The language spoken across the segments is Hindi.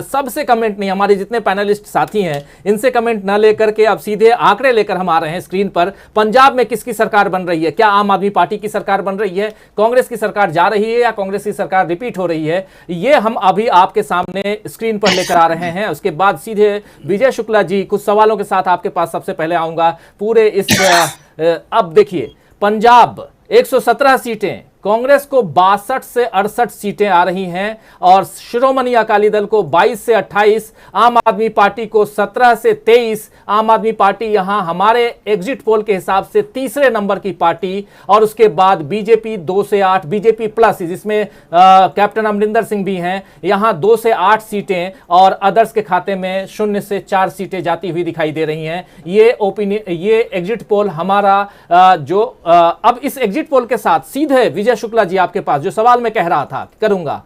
सबसे कमेंट नहीं, हमारे जितने पैनलिस्ट साथी हैं इनसे कमेंट ना लेकर के अब सीधे आंकड़े लेकर हम आ रहे हैं स्क्रीन पर। पंजाब में किसकी सरकार बन रही है? क्या आम आदमी पार्टी की सरकार बन रही है? कांग्रेस की सरकार जा रही है या कांग्रेस की सरकार रिपीट हो रही है? ये हम अभी आपके सामने स्क्रीन पर लेकर आ रहे हैं। उसके बाद सीधे विजय शुक्ला जी कुछ सवालों के साथ आपके पास सबसे पहले आऊंगा पूरे इस अब देखिए, पंजाब 117 सीटें, कांग्रेस को 62 से 68 सीटें आ रही हैं और शिरोमणि अकाली दल को 22 से 28, आम आदमी पार्टी को 17 से 23। आम आदमी पार्टी यहां हमारे एग्जिट पोल के हिसाब से तीसरे नंबर की पार्टी, और उसके बाद बीजेपी 2 से 8, बीजेपी प्लस जिसमें कैप्टन अमरिंदर सिंह भी हैं, यहां 2 से 8 सीटें, और अदर्स के खाते में 0 से 4 सीटें जाती हुई दिखाई दे रही हैं। ये एग्जिट पोल हमारा अब इस एग्जिट पोल के साथ सीधे विजय शुक्ला जी आपके पास जो सवाल मैं कह रहा था करूंगा,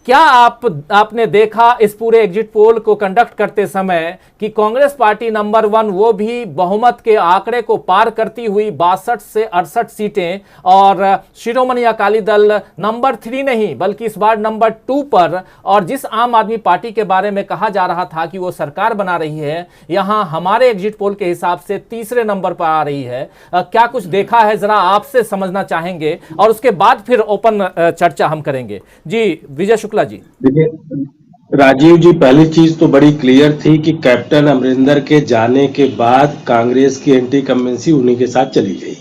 क्या आपने देखा इस पूरे एग्जिट पोल को कंडक्ट करते समय कि कांग्रेस पार्टी नंबर 1 वो भी बहुमत के आंकड़े को पार करती हुई 62 से 68 सीटें, और शिरोमणि अकाली दल नंबर 3 नहीं बल्कि इस बार नंबर 2 पर, और जिस आम आदमी पार्टी के बारे में कहा जा रहा था कि वो सरकार बना रही है, यहां हमारे एग्जिट पोल के हिसाब से तीसरे नंबर पर आ रही है। क्या कुछ देखा है जरा आपसे समझना चाहेंगे और उसके बाद फिर ओपन चर्चा हम करेंगे। जी विजय शुक्ला जी। देखिए राजीव जी, पहली चीज तो बड़ी क्लियर थी कि कैप्टन अमरिंदर के जाने के बाद कांग्रेस की एंटी कमेंसी उन्हीं के साथ चली गई।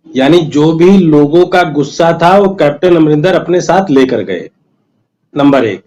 यानी जो भी लोगों का गुस्सा था वो कैप्टन अमरिंदर अपने साथ लेकर गए, नंबर 1।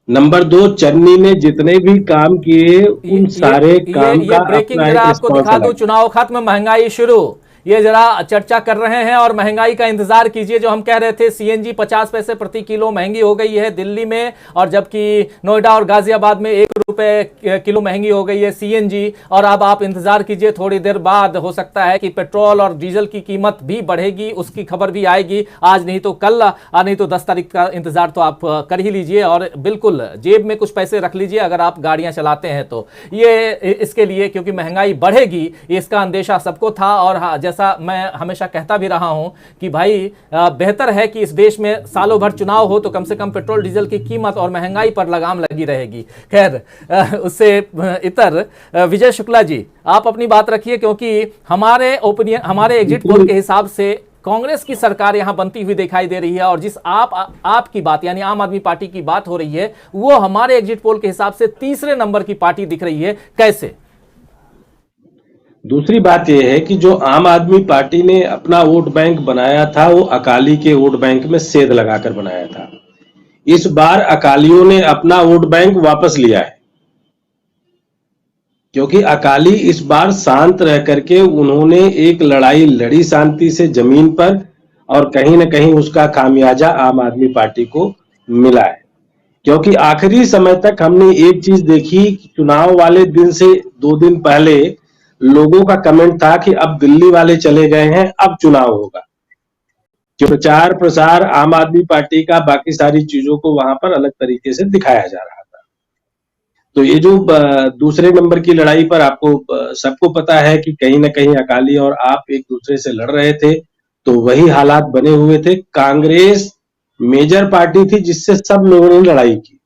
नंबर 2, चन्नी ने जितने भी काम किए उन सारे काम का ब्रेकिंग जरा आपको दिखा दूं, चुनाव खत्म महंगाई शुरू, ये जरा चर्चा कर रहे हैं और महंगाई का इंतजार कीजिए। जो हम कह रहे थे सीएनजी 50 पैसे प्रति किलो महंगी हो गई है दिल्ली में, और जबकि नोएडा और गाजियाबाद में 1 रुपए किलो महंगी हो गई है सीएनजी। और अब आप इंतजार कीजिए, थोड़ी देर बाद हो सकता है कि पेट्रोल और डीजल की कीमत भी बढ़ेगी, उसकी खबर भी आएगी, आज नहीं तो कल, नहीं तो 10 तारीख का इंतजार तो आप कर ही लीजिए, और बिल्कुल जेब में कुछ पैसे रख लीजिए अगर आप गाड़ियां चलाते हैं तो। ये इसके लिए क्योंकि महंगाई बढ़ेगी इसका अंदेशा सबको था, और हाँ, जैसा मैं हमेशा कहता भी रहा हूं कि भाई बेहतर है कि इस देश में सालों भर चुनाव हो तो कम से कम पेट्रोल डीजल की कीमत और महंगाई पर लगाम लगी रहेगी। खैर, उससे इतर विजय शुक्ला जी आप अपनी बात रखिए, क्योंकि हमारे एग्जिट पोल के हिसाब से कांग्रेस की सरकार यहां बनती हुई दिखाई दे रही है, और जिस आपकी बात यानी आम आदमी पार्टी की बात हो रही है वो हमारे एग्जिट पोल के हिसाब से तीसरे नंबर की पार्टी दिख रही है। कैसे? दूसरी बात यह है कि जो आम आदमी पार्टी ने अपना वोट बैंक बनाया था वो अकाली के वोट बैंक में सेध लगाकर बनाया था। इस बार अकालियों ने अपना वोट बैंक वापस लिया है, क्योंकि अकाली इस बार शांत रह करके उन्होंने एक लड़ाई लड़ी शांति से जमीन पर, और कहीं ना कहीं उसका खामियाजा आम आदमी पार्टी को मिला है। क्योंकि आखिरी समय तक हमने एक चीज देखी, चुनाव वाले दिन से 2 दिन पहले लोगों का कमेंट था कि अब दिल्ली वाले चले गए हैं, अब चुनाव होगा। जो प्रचार प्रसार आम आदमी पार्टी का, बाकी सारी चीजों को वहां पर अलग तरीके से दिखाया जा रहा था। तो ये जो दूसरे नंबर की लड़ाई पर आपको सबको पता है कि कहीं ना कहीं अकाली और आप एक दूसरे से लड़ रहे थे, तो वही हालात बने हुए थे। कांग्रेस मेजर पार्टी थी जिससे सब लोगों ने लड़ाई की,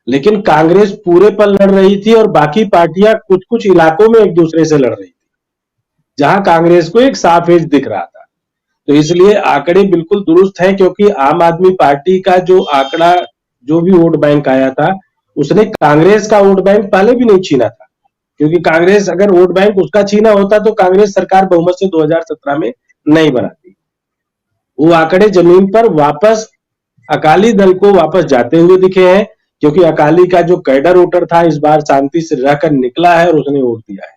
लेकिन कांग्रेस पूरे पर लड़ रही थी और बाकी पार्टियां कुछ कुछ इलाकों में एक दूसरे से लड़ रही थी, जहां कांग्रेस को एक साफ एज दिख रहा था। तो इसलिए आंकड़े बिल्कुल दुरुस्त हैं, क्योंकि आम आदमी पार्टी का जो आंकड़ा, जो भी वोट बैंक आया था, उसने कांग्रेस का वोट बैंक पहले भी नहीं छीना था। क्योंकि कांग्रेस अगर वोट बैंक उसका छीना होता तो कांग्रेस सरकार बहुमत से 2017 में नहीं बनाती। वो आंकड़े जमीन पर वापस अकाली दल को वापस जाते हुए दिखे हैं, क्योंकि अकाली का जो कैडर वोटर था इस बार शांति से रहकर निकला है और उसने वोट दिया है।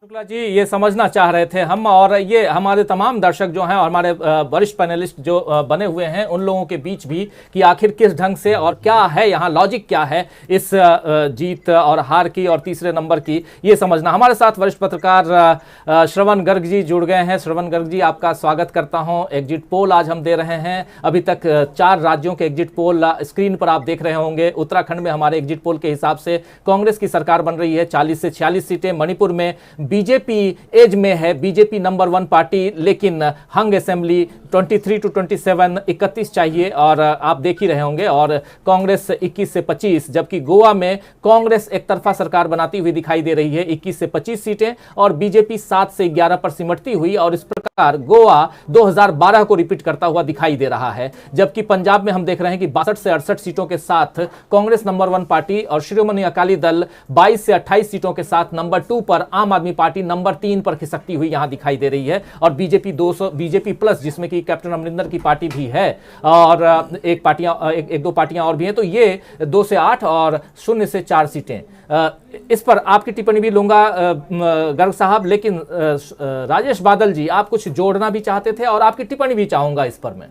शुक्ला जी ये समझना चाह रहे थे हम, और ये हमारे तमाम दर्शक जो हैं और हमारे वरिष्ठ पैनलिस्ट जो बने हुए हैं उन लोगों के बीच भी, कि आखिर किस ढंग से और क्या है यहाँ लॉजिक, क्या है इस जीत और हार की और तीसरे नंबर की, ये समझना। हमारे साथ वरिष्ठ पत्रकार श्रवण गर्ग जी जुड़ गए हैं। श्रवण गर्ग जी आपका स्वागत करता हूँ। एग्जिट पोल आज हम दे रहे हैं, अभी तक 4 राज्यों के एग्जिट पोल स्क्रीन पर आप देख रहे होंगे। उत्तराखंड में हमारे एग्जिट पोल के हिसाब से कांग्रेस की सरकार बन रही है, 40 से 46 सीटें। मणिपुर में बीजेपी एज में है, बीजेपी नंबर 1 पार्टी, लेकिन हंग असेंबली 23 to 27 31 चाहिए और आप देख ही रहे होंगे, और कांग्रेस 21 से 25, जबकि गोवा में कांग्रेस एक तरफा सरकार बनाती हुई दिखाई दे रही है 21 से 25 सीटें और बीजेपी 7 से 11 पर सिमटती हुई, और इस प्रकार गोवा 2012 को रिपीट करता हुआ दिखाई दे रहा है। जबकि पंजाब में हम देख रहे हैं कि 62 से 68 सीटों के साथ कांग्रेस नंबर 1 पार्टी और शिरोमणि अकाली दल 22 से 28 सीटों के साथ नंबर 2 पर, आम आदमी पार्टी नंबर 3 पर खिसकती हुई यहां दिखाई दे रही है, और बीजेपी 200 बीजेपी प्लस, जिसमें कि कैप्टन अमरिंदर की पार्टी भी है और एक दो पार्टियां और भी हैं, तो ये 2 से 8 और 0 से 4 सीटें। इस पर आपकी टिप्पणी भी लूंगा गर्ग साहब, लेकिन राजेश बादल जी, आप कुछ जोड़ना भी चाहते थे और आपकी टिप्पणी भी चाहूंगा इस पर मैं।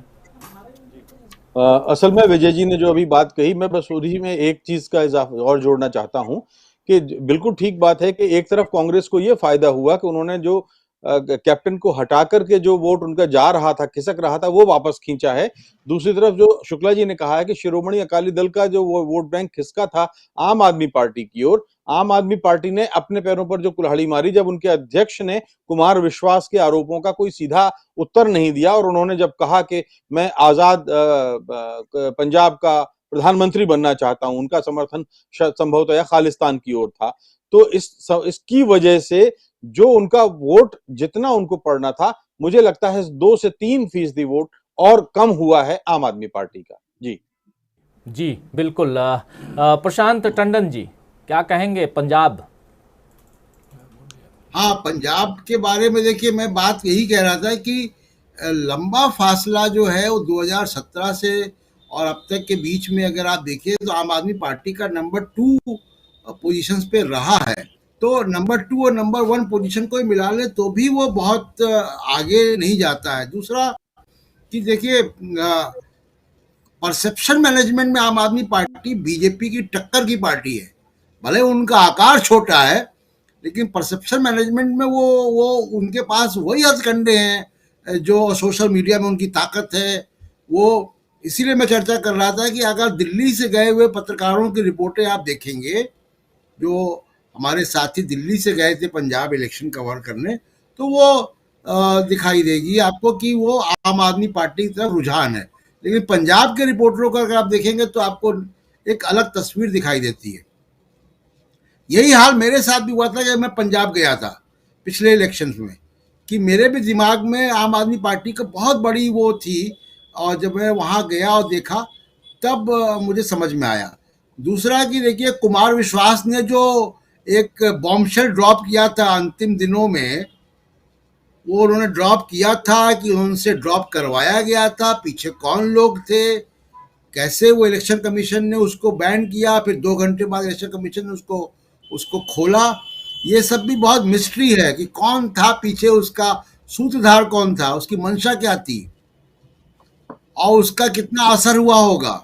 असल में विजय जी ने जो अभी बात कही, मैं बस उसी में एक चीज का इजाफा और जोड़ना चाहता हूं कि बिल्कुल ठीक बात है कि एक तरफ कांग्रेस को यह फायदा हुआ कि उन्होंने जो कैप्टन को हटा करके जो वोट उनका जा रहा था, खिसक रहा था, वो वापस खींचा है। दूसरी तरफ जो शुक्ला जी ने कहा है कि शिरोमणि अकाली दल का जो वो वोट बैंक खिसका था आम आदमी पार्टी की ओर, आम आदमी पार्टी ने अपने पैरों पर जो कुल्हाड़ी मारी जब उनके अध्यक्ष ने कुमार विश्वास के आरोपों का कोई सीधा उत्तर नहीं दिया, और उन्होंने जब कहा कि मैं आजाद पंजाब का प्रधानमंत्री बनना चाहता हूं, उनका समर्थन संभवतः खालिस्तान की ओर था। तो इसकी वजह से जो उनका वोट जितना उनको पड़ना था, मुझे लगता है 2 से 3% वोट और कम हुआ है आम आदमी पार्टी का। जी बिल्कुल। प्रशांत टंडन जी, क्या कहेंगे पंजाब? हाँ, पंजाब के बारे में देखिए, मैं बात यही कह रहा था कि लंबा फासला जो है वो 2017 से और अब तक के बीच में अगर आप देखिए तो आम आदमी पार्टी का नंबर 2 पोजीशंस पे रहा है। तो नंबर 2 और नंबर 1 पोजीशन को मिला ले तो भी वो बहुत आगे नहीं जाता है। दूसरा कि देखिए, परसेप्शन मैनेजमेंट में आम आदमी पार्टी बीजेपी की टक्कर की पार्टी है। भले उनका आकार छोटा है, लेकिन परसेप्शन मैनेजमेंट में वो उनके पास वही हथकंडे हैं जो सोशल मीडिया में उनकी ताकत है। वो इसीलिए मैं चर्चा कर रहा था कि अगर दिल्ली से गए हुए पत्रकारों की रिपोर्टें आप देखेंगे, जो हमारे साथी दिल्ली से गए थे पंजाब इलेक्शन कवर करने, तो वो दिखाई देगी आपको कि वो आम आदमी पार्टी की तरफ रुझान है। लेकिन पंजाब के रिपोर्टरों का अगर आप देखेंगे तो आपको एक अलग तस्वीर दिखाई देती है। यही हाल मेरे साथ भी हुआ था जब मैं पंजाब गया था पिछले इलेक्शंस में, कि मेरे भी दिमाग में आम आदमी पार्टी का बहुत बड़ी वो थी, और जब मैं वहाँ गया और देखा तब मुझे समझ में आया। दूसरा कि देखिए, कुमार विश्वास ने जो एक बॉम्बशेल ड्रॉप किया था अंतिम दिनों में, वो उन्होंने ड्रॉप किया था कि उनसे ड्रॉप करवाया गया था, पीछे कौन लोग थे, कैसे वो इलेक्शन कमीशन ने उसको बैन किया, फिर 2 घंटे बाद इलेक्शन कमीशन ने उसको खोला। ये सब भी बहुत मिस्ट्री है कि कौन था पीछे, उसका सूत्रधार कौन था, उसकी मंशा क्या थी और उसका कितना असर हुआ होगा।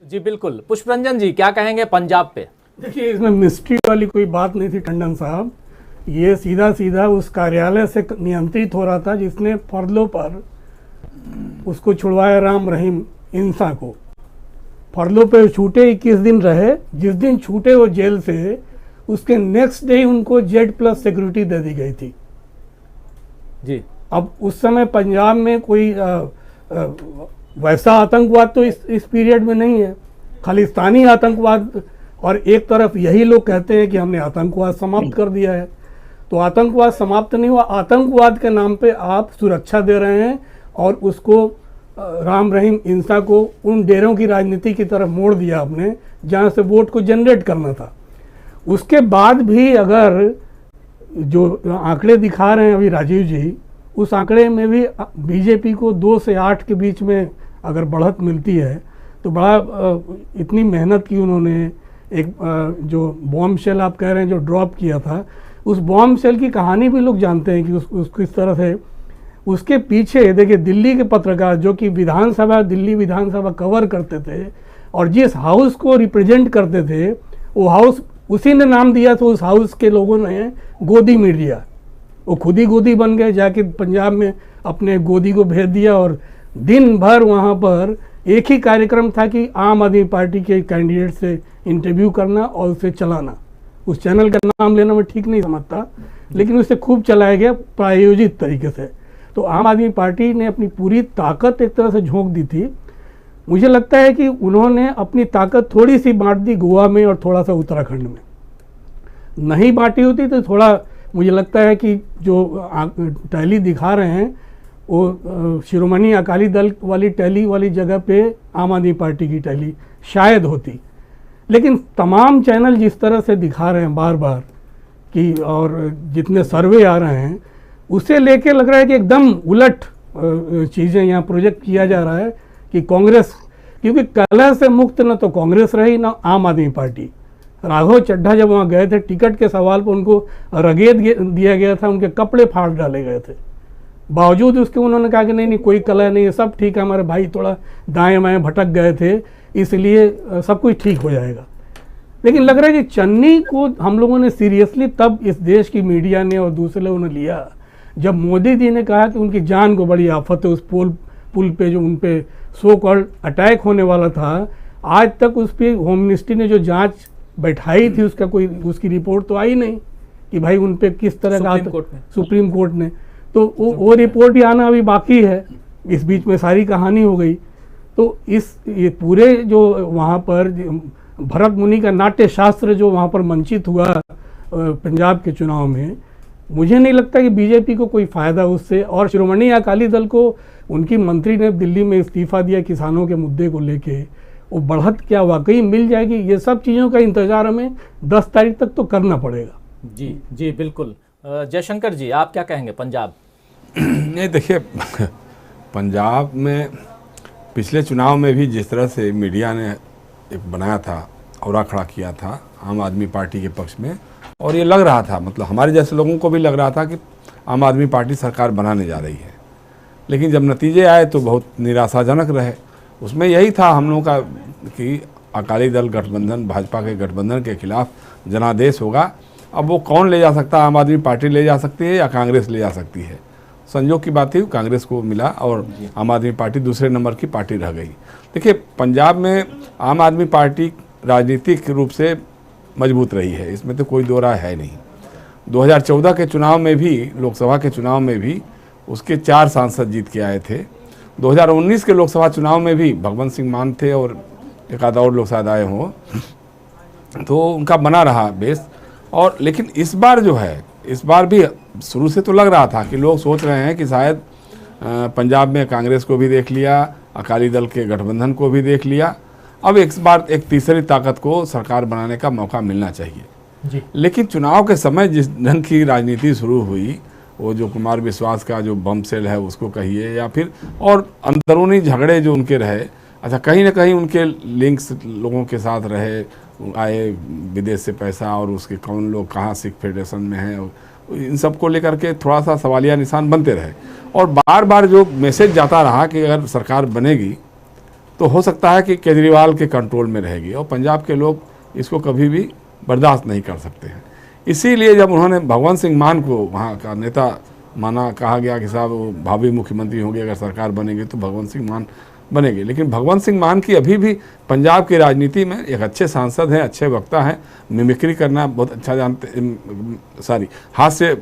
जी बिल्कुल। पुष्परंजन जी, क्या कहेंगे पंजाब पे? देखिए, इसमें मिस्ट्री वाली कोई बात नहीं थी टंडन साहब। ये सीधा सीधा उस कार्यालय से नियंत्रित हो रहा था जिसने फर्लो पर उसको छुड़वाया, राम रहीम इंसा को। फर्लो पे छूटे 21 दिन रहे। जिस दिन छूटे वो जेल से, उसके नेक्स्ट डे उनको Z+ सिक्योरिटी दे दी गई थी जी। अब उस समय पंजाब में कोई वैसा आतंकवाद तो इस पीरियड में नहीं है, खालिस्तानी आतंकवाद। और एक तरफ यही लोग कहते हैं कि हमने आतंकवाद समाप्त कर दिया है, तो आतंकवाद समाप्त नहीं हुआ। आतंकवाद के नाम पे आप सुरक्षा दे रहे हैं और उसको राम रहीम इंसा को उन डेरों की राजनीति की तरफ मोड़ दिया आपने, जहाँ से वोट को जनरेट करना था। उसके बाद भी अगर जो आंकड़े दिखा रहे हैं अभी राजीव जी, उस आंकड़े में भी बीजेपी को 2 से 8 के बीच में अगर बढ़त मिलती है तो बड़ा इतनी मेहनत की उन्होंने। एक जो बॉम्ब शेल आप कह रहे हैं जो ड्रॉप किया था, उस बॉम्ब शेल की कहानी भी लोग जानते हैं कि उस किस तरह से उसके पीछे देखिए, दिल्ली के पत्रकार जो कि दिल्ली विधानसभा कवर करते थे और जिस हाउस को रिप्रेजेंट करते थे, वो हाउस उसी ने नाम दिया, तो उस हाउस के लोगों ने गोदी मीडिया, वो खुद ही गोदी बन गए, जाके पंजाब में अपने गोदी को भेज दिया और दिन भर वहाँ पर एक ही कार्यक्रम था कि आम आदमी पार्टी के कैंडिडेट से इंटरव्यू करना और उसे चलाना। उस चैनल का नाम लेना मैं ठीक नहीं समझता, लेकिन उसे खूब चलाया गया प्रायोजित तरीके से। तो आम आदमी पार्टी ने अपनी पूरी ताकत एक तरह से झोंक दी थी। मुझे लगता है कि उन्होंने अपनी ताकत थोड़ी सी बांट दी गोवा में और थोड़ा सा उत्तराखंड में। नहीं बांटी होती तो थोड़ा मुझे लगता है कि जो टैली दिखा रहे हैं वो शिरोमणि अकाली दल वाली टैली वाली जगह पे आम आदमी पार्टी की टैली शायद होती। लेकिन तमाम चैनल जिस तरह से दिखा रहे हैं बार बार कि, और जितने सर्वे आ रहे हैं उसे लेके लग रहा है कि एकदम उलट चीज़ें यहाँ प्रोजेक्ट किया जा रहा है कि कांग्रेस, क्योंकि कलह से मुक्त न तो कांग्रेस रही ना आम आदमी पार्टी। राघव चड्ढा जब वहाँ गए थे, टिकट के सवाल पर उनको रगेद दिया गया था, उनके कपड़े फाड़ डाले गए थे। बावजूद उसके उन्होंने कहा कि नहीं नहीं कोई कलह नहीं है, सब ठीक है, हमारे भाई थोड़ा दाएं बाएं भटक गए थे इसलिए सब कुछ ठीक हो जाएगा। लेकिन लग रहा है कि चन्नी को हम लोगों ने सीरियसली तब इस देश की मीडिया ने और दूसरे लोगों ने लिया जब मोदी जी ने कहा कि उनकी जान को बड़ी आफत है। उस पुल पे जो उन पे सो कॉल्ड अटैक होने वाला था, आज तक उस पर होम मिनिस्ट्री ने जो जांच बैठाई थी उसका कोई उसकी रिपोर्ट तो आई नहीं कि भाई उन पे किस तरह का सुप्रीम कोर्ट ने, तो वो रिपोर्ट भी आना अभी बाकी है। इस बीच में सारी कहानी हो गई। तो ये पूरे जो वहाँ पर भरत मुनि का नाट्य शास्त्र जो वहाँ पर मंचित हुआ पंजाब के चुनाव में, मुझे नहीं लगता कि बीजेपी को कोई फ़ायदा उससे। और शिरोमणि अकाली दल को उनकी मंत्री ने दिल्ली में इस्तीफा दिया किसानों के मुद्दे को लेके, वो बढ़त क्या वाकई मिल जाएगी, ये सब चीज़ों का इंतजार हमें 10 तारीख तक तो करना पड़ेगा। जी जी बिल्कुल। जयशंकर जी आप क्या कहेंगे पंजाब? नहीं देखिए, पंजाब में पिछले चुनाव में भी जिस तरह से मीडिया ने एक बनाया था, औरा खड़ा किया था आम आदमी पार्टी के पक्ष में, और ये लग रहा था, मतलब हमारे जैसे लोगों को भी लग रहा था कि आम आदमी पार्टी सरकार बनाने जा रही है। लेकिन जब नतीजे आए तो बहुत निराशाजनक रहे। उसमें यही था हम लोगों का कि अकाली दल गठबंधन, भाजपा के गठबंधन के खिलाफ जनादेश होगा। अब वो कौन ले जा सकता है? आम आदमी पार्टी ले जा सकती है या कांग्रेस ले जा सकती है? संयोग की बात थी कांग्रेस को मिला और आम आदमी पार्टी दूसरे नंबर की पार्टी रह गई। देखिए, पंजाब में आम आदमी पार्टी राजनीतिक रूप से मजबूत रही है, इसमें तो कोई दो राय है नहीं। 2014 के चुनाव में भी, लोकसभा के चुनाव में भी उसके 4 सांसद जीत के आए थे। 2019 के लोकसभा चुनाव में भी भगवंत सिंह मान थे और एक आधा और लोग शायद आए हों, तो उनका बना रहा बेस। और लेकिन इस बार जो है, इस बार भी शुरू से तो लग रहा था कि लोग सोच रहे हैं कि शायद पंजाब में कांग्रेस को भी देख लिया, अकाली दल के गठबंधन को भी देख लिया, अब एक बार एक तीसरी ताकत को सरकार बनाने का मौका मिलना चाहिए जी। लेकिन चुनाव के समय जिस ढंग की राजनीति शुरू हुई, वो जो कुमार विश्वास का जो बम सेल है उसको कहिए, या फिर और अंदरूनी झगड़े जो उनके रहे, अच्छा कहीं ना कहीं उनके लिंक्स लोगों के साथ रहे, आए विदेश से पैसा, और उसके कौन लोग कहाँ सिख फेडरेशन में हैं, इन सब को लेकर के थोड़ा सा सवालिया निशान बनते रहे। और बार बार जो मैसेज जाता रहा कि अगर सरकार बनेगी तो हो सकता है कि केजरीवाल के कंट्रोल में रहेगी, और पंजाब के लोग इसको कभी भी बर्दाश्त नहीं कर सकते हैं। इसीलिए जब उन्होंने भगवंत सिंह मान को वहाँ का नेता माना, कहा गया कि साहब वो भावी मुख्यमंत्री होंगे, अगर सरकार बनेगी तो भगवंत सिंह मान बनेंगे। लेकिन भगवंत सिंह मान की अभी भी पंजाब की राजनीति में एक अच्छे सांसद हैं, अच्छे वक्ता हैं, मिमिक्री करना बहुत अच्छा जानते, हास्य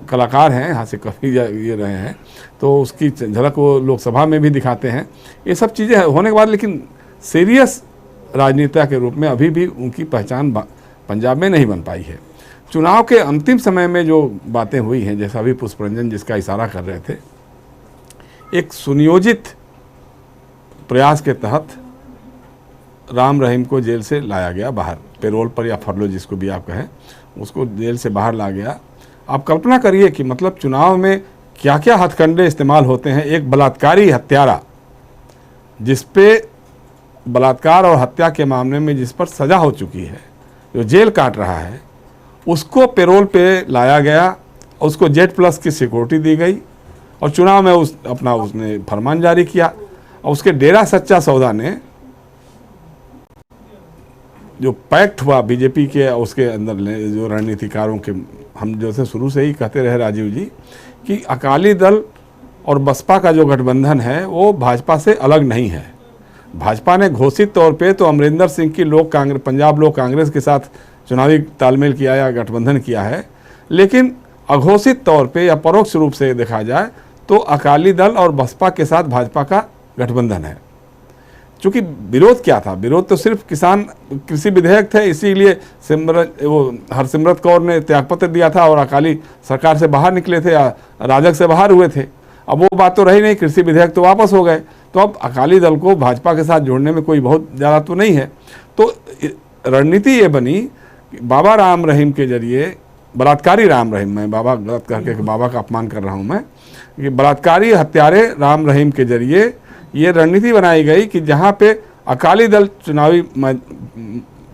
कलाकार हैं, हास्य कवि ये रहे हैं, तो उसकी झलक वो लोकसभा में भी दिखाते हैं। ये सब चीज़ें होने के बाद लेकिन सीरियस राजनेता के रूप में अभी भी उनकी पहचान पंजाब में नहीं बन पाई है। चुनाव के अंतिम समय में जो बातें हुई हैं, जैसा अभी पुष्परंजन जिसका इशारा कर रहे थे, एक सुनियोजित प्रयास के तहत राम रहीम को जेल से लाया गया बाहर, पेरोल पर या फरलो जिसको भी आप कहें, उसको जेल से बाहर ला गया। आप कल्पना करिए कि मतलब चुनाव में क्या क्या हथकंडे इस्तेमाल होते हैं। एक बलात्कारी हत्यारा, जिस पे बलात्कार और हत्या के मामले में जिस पर सज़ा हो चुकी है, जो जेल काट रहा है, उसको पेरोल पे लाया गया, उसको जेड+ की सिक्योरिटी दी गई, और चुनाव में उसने फरमान जारी किया। और उसके डेरा सच्चा सौदा ने जो पैक्ट हुआ बीजेपी के, उसके अंदर जो रणनीतिकारों के, हम जैसे शुरू से ही कहते रहे राजीव जी कि अकाली दल और बसपा का जो गठबंधन है वो भाजपा से अलग नहीं है। भाजपा ने घोषित तौर पे तो अमरिंदर सिंह की पंजाब लोक कांग्रेस के साथ चुनावी तालमेल किया या गठबंधन किया है, लेकिन अघोषित तौर पे या परोक्ष रूप से देखा जाए तो अकाली दल और बसपा के साथ भाजपा का गठबंधन है। चूंकि विरोध क्या था, विरोध तो सिर्फ किसान कृषि विधेयक थे, इसीलिए हरसिमरत कौर ने त्यागपत्र दिया था और अकाली सरकार से बाहर निकले थे या राजग से बाहर हुए थे। अब वो बात तो रही नहीं, कृषि विधेयक तो वापस हो गए, तो अब अकाली दल को भाजपा के साथ जोड़ने में कोई बहुत ज़्यादा तो नहीं है। तो रणनीति ये बनी कि बाबा राम रहीम के जरिए, बलात्कारी राम रहीम, मैं बाबा गलत करके बाबा का अपमान कर रहा हूँ मैं, कि बलात्कारी हत्यारे राम रहीम के जरिए ये रणनीति बनाई गई कि जहाँ पे अकाली दल चुनावी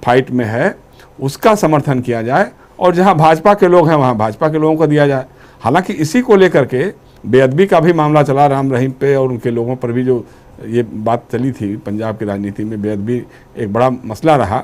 फाइट में है उसका समर्थन किया जाए और जहाँ भाजपा के लोग हैं वहाँ भाजपा के लोगों को दिया जाए। हालांकि इसी को लेकर के बेअदबी का भी मामला चला राम रहीम पे और उनके लोगों पर भी, जो ये बात चली थी पंजाब की राजनीति में, बेअदबी एक बड़ा मसला रहा।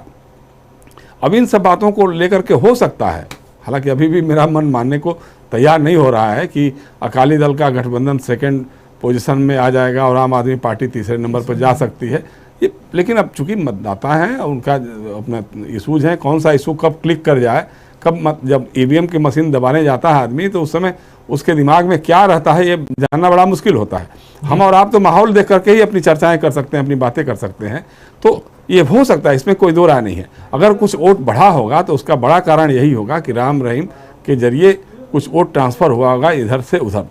अब इन सब बातों को लेकर के हो सकता है, हालांकि अभी भी मेरा मन मानने को तैयार नहीं हो रहा है कि अकाली दल का गठबंधन सेकंड पोजीशन में आ जाएगा और आम आदमी पार्टी तीसरे नंबर पर जा सकती है ये। लेकिन अब चूंकि मतदाता हैं और उनका अपना इशूज है, कौन सा इशू कब क्लिक कर जाए, कब जब ईवीएम की मशीन दबाने जाता है आदमी तो उस समय उसके दिमाग में क्या रहता है ये जानना बड़ा मुश्किल होता है। हम और आप तो माहौल देख करके ही अपनी चर्चाएं कर सकते हैं, अपनी बातें कर सकते हैं, तो ये हो सकता है, इसमें कोई दो राय नहीं है। अगर कुछ वोट बढ़ा होगा तो उसका बड़ा कारण यही होगा कि राम रहीम के जरिए कुछ वोट ट्रांसफ़र हुआ होगा इधर से उधर।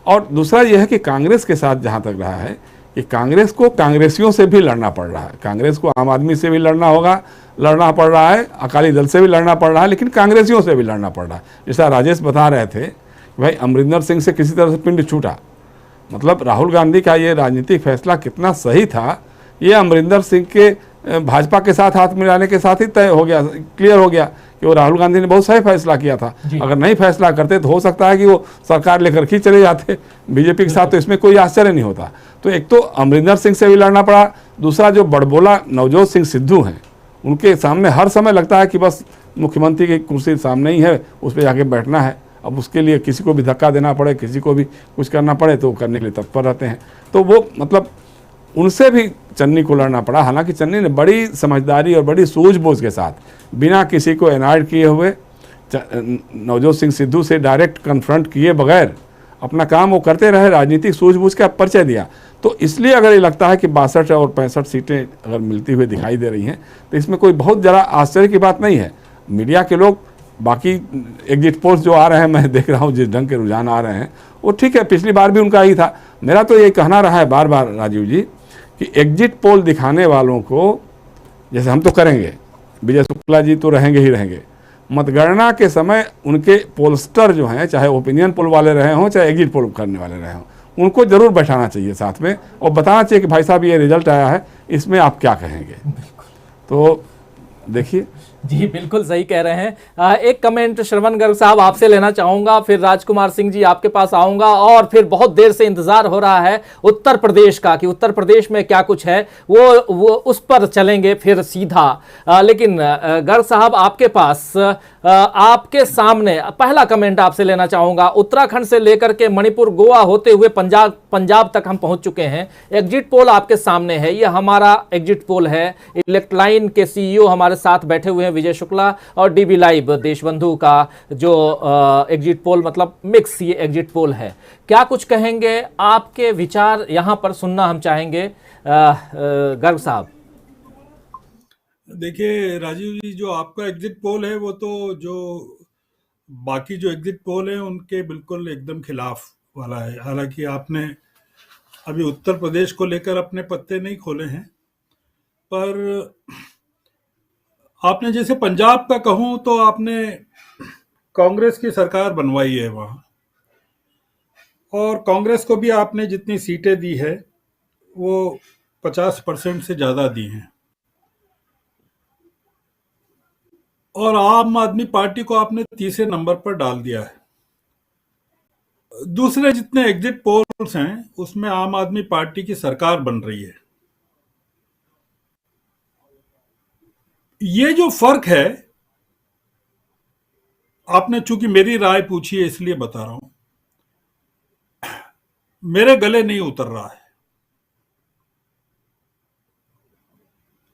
और दूसरा यह है कि कांग्रेस के साथ जहाँ तक रहा है कि कांग्रेस को कांग्रेसियों से भी लड़ना पड़ रहा है, कांग्रेस को आम आदमी से भी लड़ना पड़ रहा है, अकाली दल से भी लड़ना पड़ रहा है, लेकिन कांग्रेसियों से भी लड़ना पड़ रहा है। जैसा राजेश बता रहे थे भाई अमरिंदर सिंह से किसी तरह से पिंड छूटा, मतलब राहुल गांधी का ये राजनीतिक फैसला कितना सही था ये अमरिंदर सिंह के भाजपा के साथ हाथ मिलाने के साथ ही तय हो गया, क्लियर हो गया कि वो राहुल गांधी ने बहुत सही फैसला किया था। अगर नहीं फैसला करते तो हो सकता है कि वो सरकार लेकर के चले जाते बीजेपी के साथ, तो इसमें कोई आश्चर्य नहीं होता। तो एक तो अमरिंदर सिंह से भी लड़ना पड़ा, दूसरा जो बड़बोला नवजोत सिंह सिद्धू हैं उनके सामने हर समय लगता है कि बस मुख्यमंत्री की कुर्सी सामने ही है, उस पर जाके बैठना है। अब उसके लिए किसी को भी धक्का देना पड़े, किसी को भी कुछ करना पड़े तो करने के लिए तत्पर रहते हैं। तो वो मतलब उनसे भी चन्नी को लड़ना पड़ा। हालांकि चन्नी ने बड़ी समझदारी और बड़ी सूझबूझ के साथ बिना किसी को एनाइड किए हुए नवजोत सिंह सिद्धू से डायरेक्ट कन्फ्रंट किए बगैर अपना काम वो करते रहे, राजनीतिक सूझबूझ का परिचय दिया। तो इसलिए अगर ये लगता है कि 62 और 65 सीटें अगर मिलती हुई दिखाई दे रही हैं तो इसमें कोई बहुत ज़्यादा आश्चर्य की बात नहीं है। मीडिया के लोग बाकी एग्जिट पोल्स जो आ रहे हैं, मैं देख रहा हूँ जिस ढंग के रुझान आ रहे हैं वो ठीक है, पिछली बार भी उनका ही था। मेरा तो ये कहना रहा है बार बार राजीव जी कि एग्जिट पोल दिखाने वालों को, जैसे हम तो करेंगे, विजय शुक्ला जी तो रहेंगे ही रहेंगे, मतगणना के समय उनके पोलस्टर जो हैं, चाहे ओपिनियन पोल वाले रहे हों चाहे एग्जिट पोल करने वाले रहे हों, उनको जरूर बैठाना चाहिए साथ में और बताना चाहिए कि भाई साहब ये रिजल्ट आया है, इसमें आप क्या कहेंगे। तो देखिए जी बिल्कुल सही कह रहे हैं। एक कमेंट श्रवण गर्ग साहब आपसे लेना चाहूंगा, फिर राजकुमार सिंह जी आपके पास आऊंगा और फिर बहुत देर से इंतजार हो रहा है उत्तर प्रदेश का कि उत्तर प्रदेश में क्या कुछ है, वो उस पर चलेंगे फिर सीधा। लेकिन गर्ग साहब आपके पास आपके सामने पहला कमेंट आपसे लेना चाहूंगा। उत्तराखंड से लेकर के मणिपुर, गोवा होते हुए पंजाब तक हम पहुंच चुके हैं। एग्जिट पोल आपके सामने है, ये हमारा एग्जिट पोल है। इलेक्ट्लाइन के सीईओ हमारे साथ बैठे हुए हैं विजय शुक्ला, और डीबी लाइव देशबंधु का जो एग्जिट पोल, मतलब मिक्स ये एग्जिट पोल है। क्या कुछ कहेंगे, आपके विचार यहां पर सुनना हम चाहेंगे गर्ग साहब। देखिए राजीव जी, जो आपका एग्जिट पोल है वो तो जो बाकी जो एग्जिट पोल है उनके बिल्कुल एकदम खिलाफ वाला है। हालांकि आपने अभी उत्तर प्रदेश को लेकर अपने पत्ते नहीं खोले हैं, पर आपने जैसे पंजाब का कहूं तो आपने कांग्रेस की सरकार बनवाई है वहां, और कांग्रेस को भी आपने जितनी सीटें दी है वो 50% से ज्यादा दी हैं, और आम आदमी पार्टी को आपने तीसरे नंबर पर डाल दिया है। दूसरे जितने एग्जिट पोल्स हैं उसमें आम आदमी पार्टी की सरकार बन रही है। ये जो फर्क है, आपने चूंकि मेरी राय पूछी है इसलिए बता रहा हूं, मेरे गले नहीं उतर रहा है।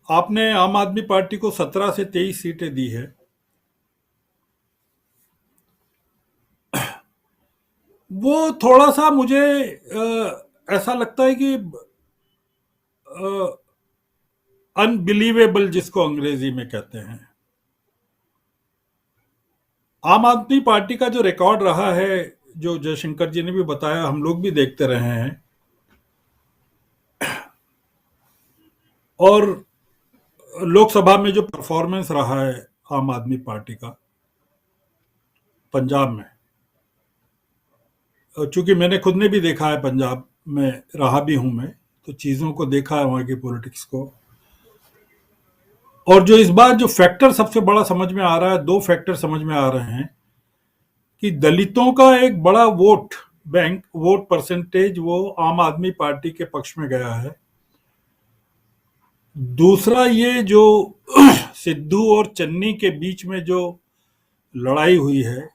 आपने आम आदमी पार्टी को 17 से 23 सीटें दी है वो थोड़ा सा मुझे ऐसा लगता है कि अनबिलीवेबल, जिसको अंग्रेजी में कहते हैं। आम आदमी पार्टी का जो रिकॉर्ड रहा है, जो जयशंकर जी ने भी बताया, हम लोग भी देखते रहे हैं, और लोकसभा में जो परफॉर्मेंस रहा है आम आदमी पार्टी का पंजाब में, चूंकि मैंने खुद ने भी देखा है, पंजाब में रहा भी हूं मैं, तो चीजों को देखा है, वहां की पॉलिटिक्स को। और जो इस बार जो फैक्टर सबसे बड़ा समझ में आ रहा है, दो फैक्टर समझ में आ रहे हैं कि दलितों का एक बड़ा वोट बैंक, वोट परसेंटेज, वो आम आदमी पार्टी के पक्ष में गया है। दूसरा, ये जो सिद्धू और चन्नी के बीच में जो लड़ाई हुई है,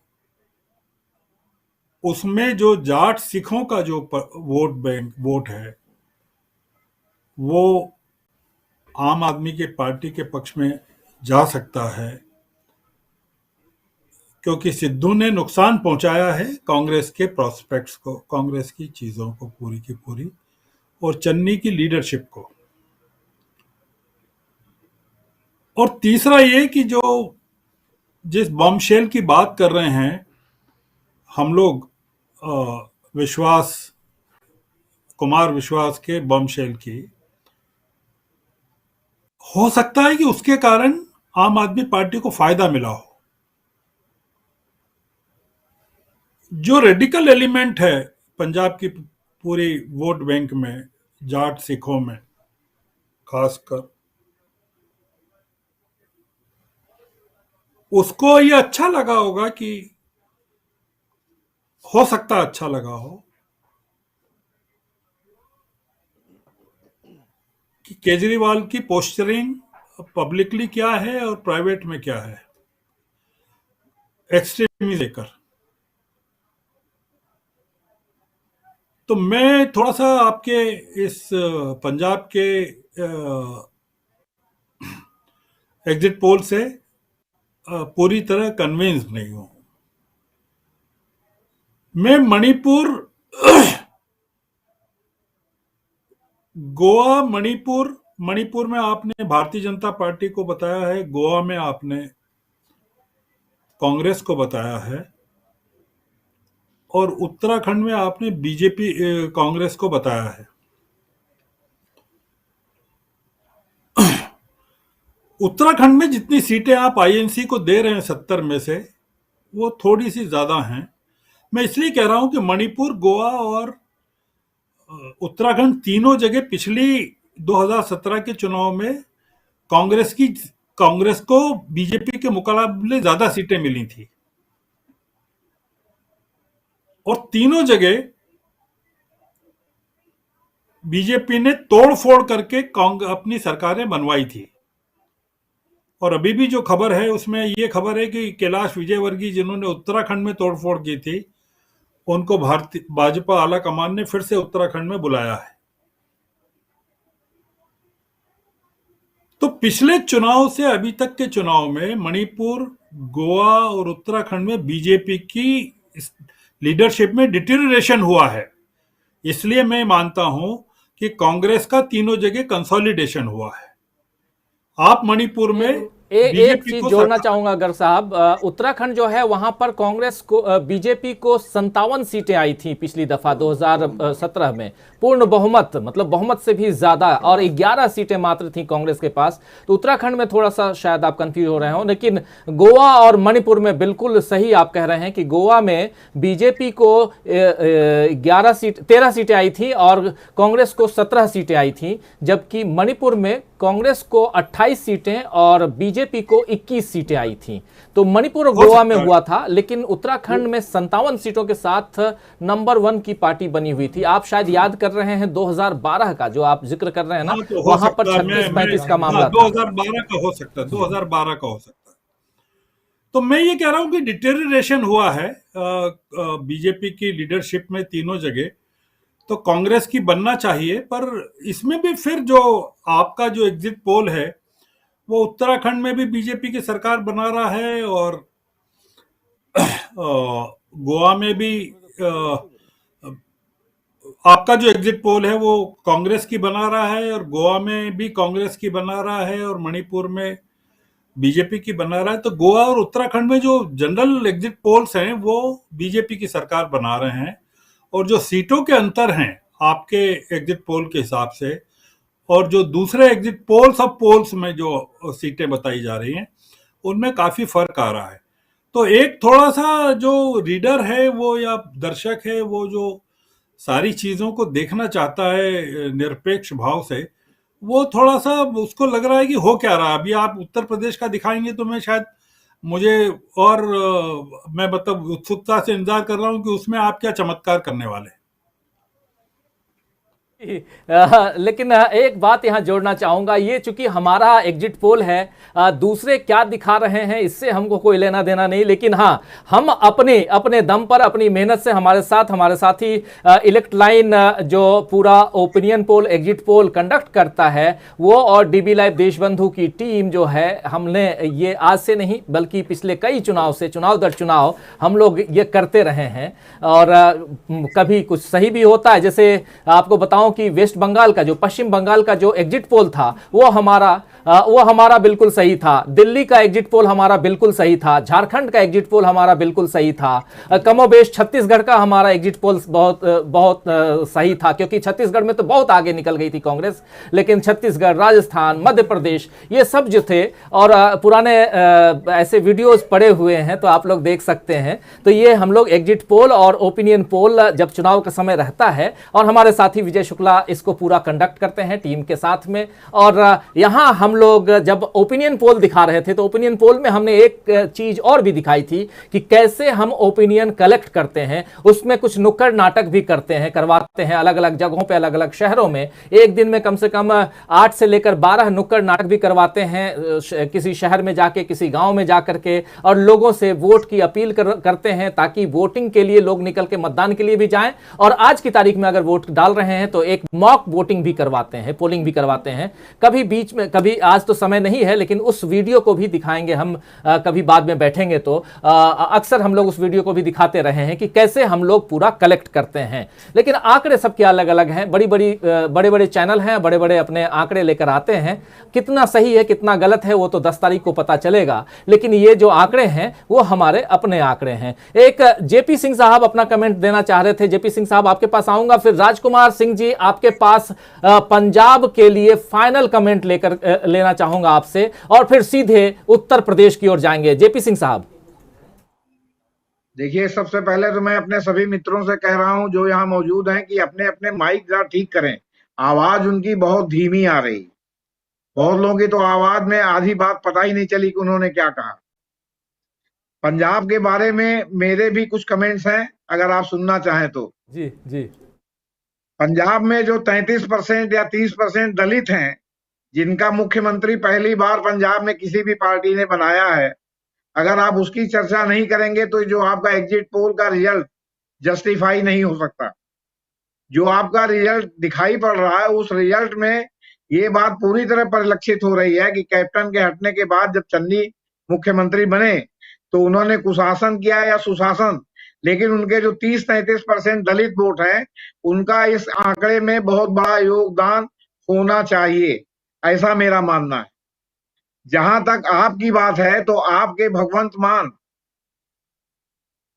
उसमें जो जाट सिखों का जो वोट बैंक, वोट है, वो आम आदमी के पार्टी के पक्ष में जा सकता है, क्योंकि सिद्धू ने नुकसान पहुंचाया है कांग्रेस के प्रोस्पेक्ट्स को, कांग्रेस की चीजों को पूरी की पूरी, और चन्नी की लीडरशिप को। और तीसरा ये कि जो जिस बॉम्बशेल की बात कर रहे हैं हम लोग, विश्वास, कुमार विश्वास के बॉम्बशेल की, हो सकता है कि उसके कारण आम आदमी पार्टी को फायदा मिला हो। जो रेडिकल एलिमेंट है पंजाब की पूरी वोट बैंक में, जाट सिखों में खासकर, उसको ये अच्छा लगा होगा, कि हो सकता है अच्छा लगा हो कि केजरीवाल की पोस्चरिंग पब्लिकली क्या है और प्राइवेट में क्या है, एक्सट्रीमिज्म लेकर। तो मैं थोड़ा सा आपके इस पंजाब के एग्जिट पोल से पूरी तरह कन्विंस नहीं हूं। मैं मणिपुर, गोवा, मणिपुर में आपने भारतीय जनता पार्टी को बताया है, गोवा में आपने कांग्रेस को बताया है, और उत्तराखंड में आपने बीजेपी कांग्रेस को बताया है। उत्तराखंड में जितनी सीटें आप आईएनसी को दे रहे हैं 70 में से, वो थोड़ी सी ज्यादा हैं। मैं इसलिए कह रहा हूं कि मणिपुर, गोवा और उत्तराखंड तीनों जगह पिछली 2017 के चुनाव में कांग्रेस को बीजेपी के मुकाबले ज्यादा सीटें मिली थी, और तीनों जगह बीजेपी ने तोड़फोड़ करके अपनी सरकारें बनवाई थी। और अभी भी जो खबर है उसमें ये खबर है कि कैलाश विजयवर्गीय, जिन्होंने उत्तराखंड में तोड़फोड़ की थी, उनको भाजपा आला कमान ने फिर से उत्तराखंड में बुलाया है। तो पिछले चुनाव से अभी तक के चुनाव में मणिपुर, गोवा और उत्तराखंड में बीजेपी की लीडरशिप में डिटेरियोरेशन हुआ है। इसलिए मैं मानता हूं कि कांग्रेस का तीनों जगह कंसोलिडेशन हुआ है। आप मणिपुर में एक चीज जोड़ना चाहूंगा गर्ग साहब, उत्तराखंड जो है वहां पर कांग्रेस को, बीजेपी को 57 सीटें आई थी पिछली दफा 2017 में, पूर्ण बहुमत, मतलब बहुमत से भी ज्यादा, और 11 सीटें मात्र थी कांग्रेस के पास। तो उत्तराखंड में थोड़ा सा शायद आप कंफ्यूज हो रहे हो, लेकिन गोवा और मणिपुर में बिल्कुल सही आप कह रहे हैं कि गोवा में बीजेपी को 13 सीटें आई थी और कांग्रेस को 17 सीटें आई थी, जबकि मणिपुर में कांग्रेस को 28 सीटें और बीजेपी को 21 सीटें आई थी। तो मणिपुर और गोवा में हुआ था, लेकिन उत्तराखंड में 57 सीटों के साथ नंबर 1 की पार्टी बनी हुई थी। आप शायद याद कर रहे हैं 2012 का जो आप जिक्र कर रहे हैं ना, तो वहां पर 36-35 का मामला था। 2012 का हो सकता है, 2012 का हो सकता है। तो मैं ये कह रहा हूं कि डिटेरियोरेशन हुआ है बीजेपी की लीडरशिप में तीनों जगह। तो कांग्रेस की बनना चाहिए, पर इसमें भी फिर जो आपका जो एग्जिट पोल है, वो उत्तराखंड में भी बीजेपी की सरकार बना रहा है, और गोवा में भी आपका जो एग्जिट पोल है वो कांग्रेस की बना रहा है, और गोवा में भी कांग्रेस की बना रहा है, और मणिपुर में बीजेपी की बना रहा है। तो गोवा और उत्तराखंड में जो जनरल एग्जिट पोल्स हैं वो बीजेपी की सरकार बना रहे हैं, और जो सीटों के अंतर हैं आपके एग्जिट पोल के हिसाब से और जो दूसरे एग्जिट पोल्स ऑफ पोल्स में जो सीटें बताई जा रही हैं उनमें काफी फर्क आ रहा है। तो एक थोड़ा सा जो रीडर है वो या दर्शक है वो जो सारी चीजों को देखना चाहता है निरपेक्ष भाव से, वो थोड़ा सा उसको लग रहा है कि हो क्या रहा है। अभी आप उत्तर प्रदेश का दिखाएंगे तो मैं शायद मुझे और मैं मतलब उत्सुकता से इंतजार कर रहा हूं कि उसमें आप क्या चमत्कार करने वाले हैं। लेकिन एक बात यहां जोड़ना चाहूंगा, ये चूंकि हमारा एग्जिट पोल है, दूसरे क्या दिखा रहे हैं इससे हमको कोई लेना देना नहीं, लेकिन हाँ हम अपने अपने दम पर अपनी मेहनत से हमारे साथी इलेक्ट लाइन जो पूरा opinion poll exit poll conduct करता है वो और डीबी लाइव देशबंधु की टीम जो है, हमने ये आज से नहीं बल्कि पिछले कई चुनाव से चुनाव दर चुनाव हम लोग ये करते रहे हैं। और कभी कुछ सही भी होता है, जैसे आपको बताऊं कि वेस्ट बंगाल का जो पश्चिम बंगाल का जो एग्जिट पोल था वो हमारा बिल्कुल सही था, दिल्ली का एग्जिट पोल हमारा बिल्कुल सही था, झारखंड का एग्जिट पोल हमारा बिल्कुल सही था, कमोबेश छत्तीसगढ़ का हमारा एग्जिट पोल बहुत सही था, क्योंकि छत्तीसगढ़ में तो बहुत आगे निकल गई थी कांग्रेस, लेकिन छत्तीसगढ़, राजस्थान, मध्य प्रदेश ये सब जो थे, और पुराने ऐसे वीडियोस पड़े हुए हैं तो आप लोग देख सकते हैं। तो ये हम लोग एग्जिट पोल और ओपिनियन पोल जब चुनाव का समय रहता है, और हमारे साथी विजय शुक्ला इसको पूरा कंडक्ट करते हैं टीम के साथ में, और यहां हम लोग जब ओपिनियन पोल दिखा रहे थे तो ओपिनियन पोल में हमने एक चीज और भी दिखाई थी कि कैसे हम ओपिनियन कलेक्ट करते हैं, उसमें कुछ नुक्कड़ नाटक भी करवाते हैं अलग अलग जगहों पे, अलग अलग शहरों में। एक दिन में कम से कम 8 से लेकर 12 नुक्कड़ नाटक भी करवाते हैं किसी शहर में जाके, किसी गांव में जाकर के, और लोगों से वोट की अपील करते हैं ताकि वोटिंग के लिए लोग निकल के मतदान के लिए भी जाएं, और आज की तारीख में अगर वोट डाल रहे हैं तो एक मॉक वोटिंग भी करवाते हैं, पोलिंग भी करवाते हैं। कभी बीच में, कभी आज तो समय नहीं है लेकिन उस वीडियो को भी दिखाएंगे हम, कभी बाद में बैठेंगे तो अक्सर हम लोग उस वीडियो को भी दिखाते रहे हैं कि कैसे हम लोग पूरा कलेक्ट करते हैं। लेकिन आंकड़े सबके अलग अलग हैं, बड़े बड़े चैनल हैं, बड़े बड़े अपने आंकड़े लेकर आते हैं, कितना सही है कितना गलत है वो तो 10 तारीख को पता चलेगा, लेकिन ये जो आंकड़े हैं वो हमारे अपने आंकड़े हैं। एक जेपी सिंह साहब अपना कमेंट देना चाह रहे थे। जेपी सिंह साहब आपके पास आऊंगा, फिर राजकुमार सिंह जी आपके पास पंजाब के लिए फाइनल कमेंट लेना चाहूंगा आपसे, और फिर सीधे उत्तर प्रदेश की ओर जाएंगे। जेपी सिंह साहब। देखिए, सबसे पहले तो मैं अपने सभी मित्रों से कह रहा हूं जो यहाँ मौजूद हैं कि अपने अपने माइक जरा ठीक करें, आवाज उनकी बहुत धीमी आ रही। बहुत लोगों की तो आवाज में आधी बात पता ही नहीं चली कि उन्होंने क्या कहा। पंजाब के बारे में मेरे भी कुछ कमेंट्स हैं, अगर आप सुनना चाहें तो। जी जी। पंजाब में जो 33% या 30% दलित हैं, जिनका मुख्यमंत्री पहली बार पंजाब में किसी भी पार्टी ने बनाया है, अगर आप उसकी चर्चा नहीं करेंगे तो जो आपका एग्जिट पोल का रिजल्ट जस्टिफाई नहीं हो सकता। जो आपका रिजल्ट दिखाई पड़ रहा है उस रिजल्ट में ये बात पूरी तरह परिलक्षित हो रही है कि कैप्टन के हटने के बाद जब चन्नी मुख्यमंत्री बने तो उन्होंने कुशासन किया या सुशासन, लेकिन उनके जो 30-33% दलित वोट है उनका इस आंकड़े में बहुत बड़ा योगदान होना चाहिए, ऐसा मेरा मानना है। जहां तक आपकी बात है तो आपके भगवंत मान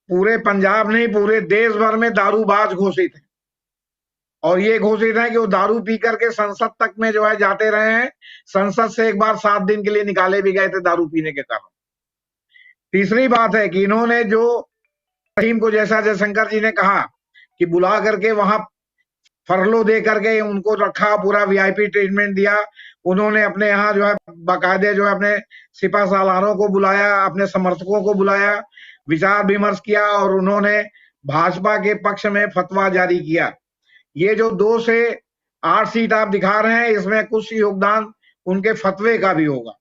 पूरे पंजाब नहीं पूरे देश भर में दारूबाज घोषित है, और ये घोषित है कि वो दारू पी करके संसद तक में जो है जाते रहे हैं। संसद से एक बार 7 दिन के लिए निकाले भी गए थे दारू पीने के कारण। तीसरी बात है कि इन्होंने जो रहीम को, जैसा जयशंकर जी ने कहा कि बुला करके वहां फरलो दे करके उनको रखा, पूरा वीआईपी ट्रीटमेंट दिया, उन्होंने अपने यहाँ जो है बाकायदे जो है अपने सिपा सालारों को बुलाया, अपने समर्थकों को बुलाया, विचार विमर्श किया, और उन्होंने भाजपा के पक्ष में फतवा जारी किया। ये जो 2 से 8 सीट आप दिखा रहे हैं इसमें कुछ योगदान उनके फतवे का भी होगा,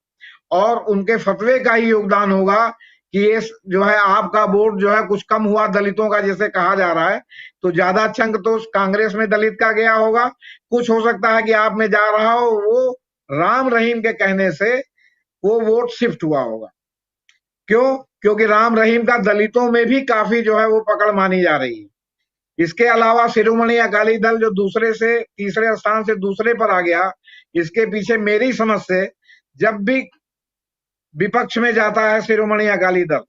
और उनके फतवे का ही योगदान होगा कि ये जो है आपका वोट जो है कुछ कम हुआ दलितों का जैसे कहा जा रहा है, तो ज्यादा चंक तो कांग्रेस में दलित का गया होगा। कुछ हो सकता है कि आप में जा रहा हो वो राम रहीम के कहने से वो वोट शिफ्ट हुआ होगा। क्यों? क्योंकि राम रहीम का दलितों में भी काफी जो है वो पकड़ मानी जा रही है। इसके अलावा शिरोमणि अकाली दल जो दूसरे से तीसरे स्थान से दूसरे पर आ गया, इसके पीछे मेरी समझ से जब भी विपक्ष में जाता है शिरोमणि अकाली दल,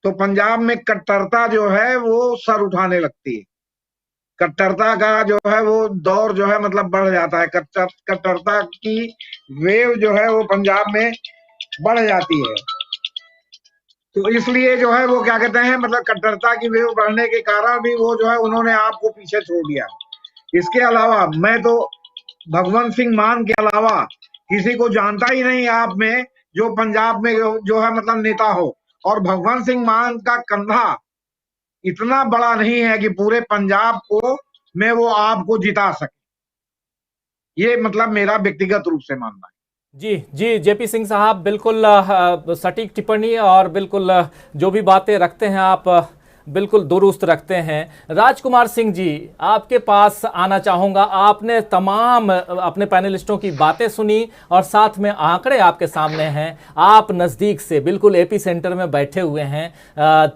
तो पंजाब में कट्टरता जो है वो सर उठाने लगती है। कट्टरता का जो है वो दौर जो है मतलब बढ़ जाता है। कट्टरता की वेव जो है वो पंजाब में बढ़ जाती है। तो इसलिए जो है वो क्या कहते हैं, मतलब कट्टरता की वेव बढ़ने के कारण भी वो जो है उन्होंने आपको पीछे छोड़ दिया। इसके अलावा मैं तो भगवंत सिंह मान के अलावा किसी को जानता ही नहीं आप में जो पंजाब में जो है मतलब नेता हो। और भगवंत सिंह मान का कंधा इतना बड़ा नहीं है कि पूरे पंजाब को में वो आपको जिता सके। ये मतलब मेरा व्यक्तिगत रूप से मानना है। जी जी, जेपी सिंह साहब, बिल्कुल सटीक टिप्पणी और बिल्कुल जो भी बातें रखते हैं आप बिल्कुल दुरुस्त रखते हैं। राजकुमार सिंह जी, आपके पास आना चाहूँगा। आपने तमाम अपने पैनलिस्टों की बातें सुनी और साथ में आंकड़े आपके सामने हैं। आप नज़दीक से बिल्कुल एपी सेंटर में बैठे हुए हैं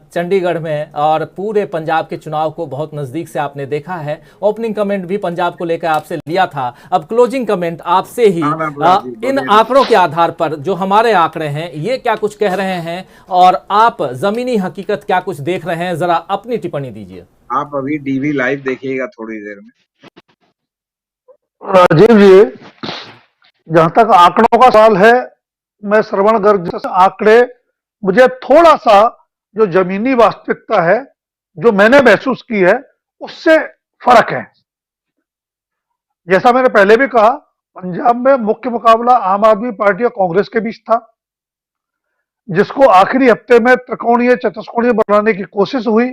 चंडीगढ़ में, और पूरे पंजाब के चुनाव को बहुत नज़दीक से आपने देखा है। ओपनिंग कमेंट भी पंजाब को लेकर आपसे लिया था, अब क्लोजिंग कमेंट आपसे ही इन आंकड़ों के आधार पर जो हमारे आंकड़े हैं ये क्या कुछ कह रहे हैं और आप ज़मीनी हकीकत क्या कुछ देख रहे हैं, जरा अपनी टिप्पणी दीजिए। आप अभी डीवी लाइव देखिएगा थोड़ी देर में। राजीव जी, जहां तक आंकड़ों का सवाल है, मैं श्रवण गर्ग जैसे आंकड़े मुझे थोड़ा सा जो जमीनी वास्तविकता है जो मैंने महसूस की है उससे फर्क है। जैसा मैंने पहले भी कहा, पंजाब में मुख्य मुकाबला आम आदमी पार्टी और कांग्रेस के बीच था, जिसको आखिरी हफ्ते में त्रिकोणीय चतुष्कोणीय बनाने की कोशिश हुई।